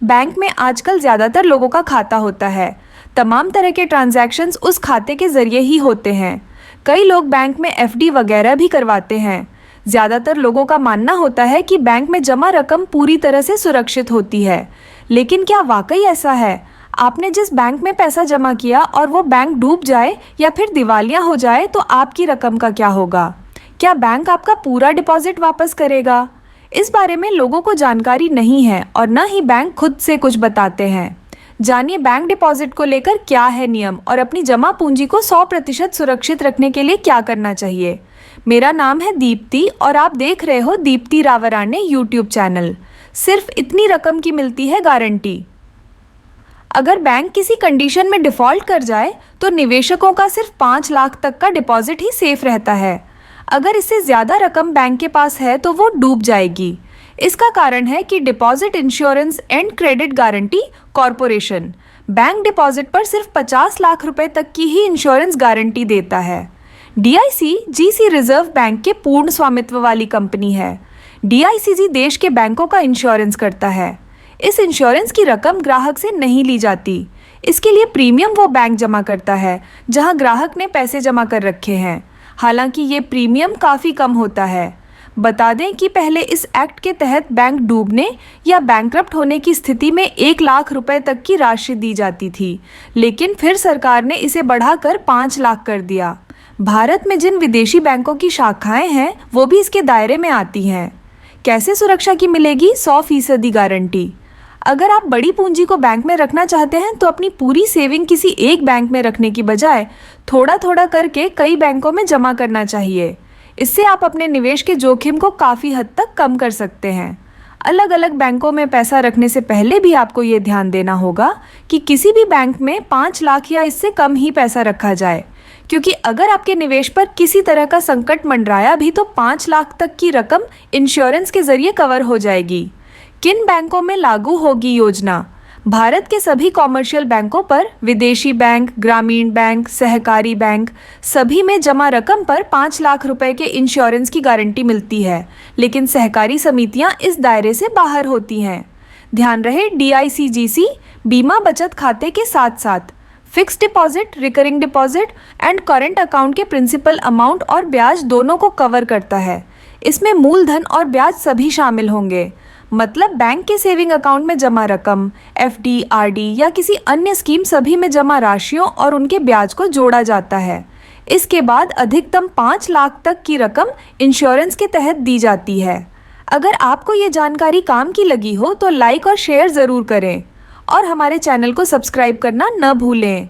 Bank में आजकल ज़्यादातर लोगों का खाता होता है। तमाम तरह के ट्रांजैक्शंस उस खाते के ज़रिए ही होते हैं। कई लोग बैंक में एफडी वगैरह भी करवाते हैं। ज़्यादातर लोगों का मानना होता है कि बैंक में जमा रकम पूरी तरह से सुरक्षित होती है। लेकिन क्या वाकई ऐसा है? आपने जिस बैंक में पैसा जमा किया और वो बैंक डूब जाए या फिर दिवालिया हो जाए तो आपकी रकम का क्या होगा? क्या बैंक आपका पूरा डिपॉजिट वापस करेगा? इस बारे में लोगों को जानकारी नहीं है और न ही बैंक खुद से कुछ बताते हैं। जानिए बैंक डिपॉजिट को लेकर क्या है नियम और अपनी जमा पूंजी को 100% सुरक्षित रखने के लिए क्या करना चाहिए। मेरा नाम है दीप्ति और आप देख रहे हो दीप्ति रावराणे यूट्यूब चैनल। सिर्फ इतनी रकम की मिलती है गारंटी। अगर बैंक किसी कंडीशन में डिफ़ॉल्ट कर जाए तो निवेशकों का सिर्फ 5 लाख तक का डिपॉजिट ही सेफ रहता है। अगर इससे ज़्यादा रकम बैंक के पास है तो वो डूब जाएगी। इसका कारण है कि deposit insurance and credit guarantee corporation bank deposit पर सिर्फ 50 लाख रुपए तक की ही इंश्योरेंस गारंटी देता है। डीआईसी रिजर्व बैंक के पूर्ण स्वामित्व वाली कंपनी है। डीआईसीजी देश के बैंकों का इंश्योरेंस करता है। इस इंश्योरेंस की रकम ग्राहक से नहीं ली जाती। इसके लिए प्रीमियम वो बैंक जमा करता है जहां ग्राहक ने पैसे जमा कर रखे हैं। हालांकि ये प्रीमियम काफ़ी कम होता है। बता दें कि पहले इस एक्ट के तहत बैंक डूबने या बैंकरप्ट होने की स्थिति में 1 लाख रुपए तक की राशि दी जाती थी, लेकिन फिर सरकार ने इसे बढ़ाकर 5 लाख कर दिया। भारत में जिन विदेशी बैंकों की शाखाएं हैं वो भी इसके दायरे में आती हैं। कैसे सुरक्षा की मिलेगी 100% गारंटी? अगर आप बड़ी पूंजी को बैंक में रखना चाहते हैं तो अपनी पूरी सेविंग किसी एक बैंक में रखने की बजाय थोड़ा थोड़ा करके कई बैंकों में जमा करना चाहिए। इससे आप अपने निवेश के जोखिम को काफ़ी हद तक कम कर सकते हैं। अलग अलग बैंकों में पैसा रखने से पहले भी आपको ये ध्यान देना होगा कि किसी भी बैंक में 5 लाख या इससे कम ही पैसा रखा जाए, क्योंकि अगर आपके निवेश पर किसी तरह का संकट मंडराया भी तो 5 लाख तक की रकम इंश्योरेंस के जरिए कवर हो जाएगी। किन बैंकों में लागू होगी योजना? भारत के सभी कॉमर्शियल बैंकों पर, विदेशी बैंक, ग्रामीण बैंक, सहकारी बैंक, सभी में जमा रकम पर 5 लाख रुपए के इंश्योरेंस की गारंटी मिलती है, लेकिन सहकारी समितियां इस दायरे से बाहर होती हैं। ध्यान रहे, डीआईसीजीसी बीमा बचत खाते के साथ साथ fix deposit, recurring deposit and current account के प्रिंसिपल अमाउंट और ब्याज दोनों को कवर करता है। इसमें मूलधन और ब्याज सभी शामिल होंगे। मतलब बैंक के सेविंग अकाउंट में जमा रकम, एफडी, आरडी या किसी अन्य स्कीम, सभी में जमा राशियों और उनके ब्याज को जोड़ा जाता है। इसके बाद अधिकतम 5 लाख तक की रकम इंश्योरेंस के तहत दी जाती है। अगर आपको ये जानकारी काम की लगी हो तो लाइक और शेयर ज़रूर करें और हमारे चैनल को सब्सक्राइब करना न भूलें।